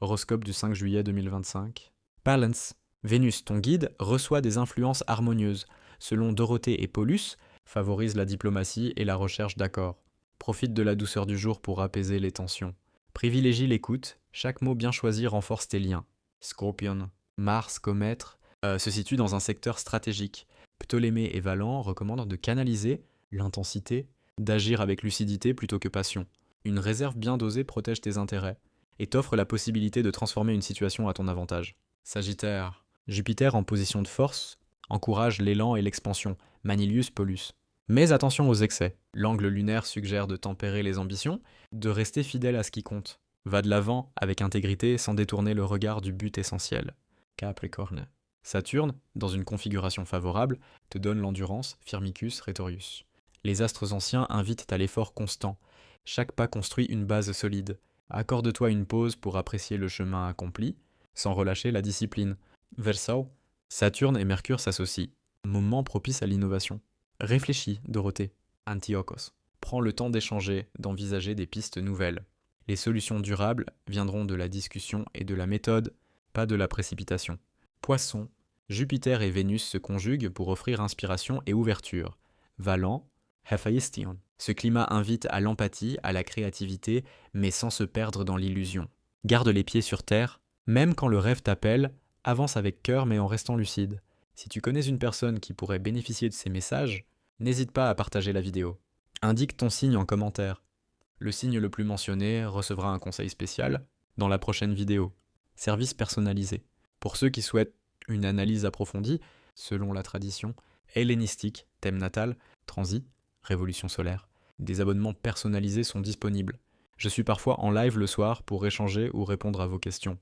Horoscope du 5 juillet 2025. Balance. Vénus, ton guide, reçoit des influences harmonieuses. Selon Dorothée et Paulus, favorise la diplomatie et la recherche d'accords. Profite de la douceur du jour pour apaiser les tensions. Privilégie l'écoute, chaque mot bien choisi renforce tes liens. Scorpion. Mars, comète, se situe dans un secteur stratégique. Ptolémée et Valent recommandent de canaliser l'intensité, d'agir avec lucidité plutôt que passion. Une réserve bien dosée protège tes intérêts et t'offre la possibilité de transformer une situation à ton avantage. Sagittaire. Jupiter en position de force encourage l'élan et l'expansion, Manilius Paulus. Mais attention aux excès. L'angle lunaire suggère de tempérer les ambitions, de rester fidèle à ce qui compte. Va de l'avant avec intégrité sans détourner le regard du but essentiel. Capricorne. Saturne, dans une configuration favorable, te donne l'endurance, Firmicus Rhetorius. Les astres anciens invitent à l'effort constant. Chaque pas construit une base solide. Accorde-toi une pause pour apprécier le chemin accompli, sans relâcher la discipline. Verseau. Saturne et Mercure s'associent. Moment propice à l'innovation. Réfléchis, Dorothée. Antiochos. Prends le temps d'échanger, d'envisager des pistes nouvelles. Les solutions durables viendront de la discussion et de la méthode, pas de la précipitation. Poisson. Jupiter et Vénus se conjuguent pour offrir inspiration et ouverture. Valent. Héphaïstion. Ce climat invite à l'empathie, à la créativité, mais sans se perdre dans l'illusion. Garde les pieds sur terre, même quand le rêve t'appelle, avance avec cœur mais en restant lucide. Si tu connais une personne qui pourrait bénéficier de ces messages, n'hésite pas à partager la vidéo. Indique ton signe en commentaire. Le signe le plus mentionné recevra un conseil spécial dans la prochaine vidéo. Service personnalisé. Pour ceux qui souhaitent une analyse approfondie, selon la tradition, hellénistique, thème natal, transit, révolution solaire, des abonnements personnalisés sont disponibles. Je suis parfois en live le soir pour échanger ou répondre à vos questions.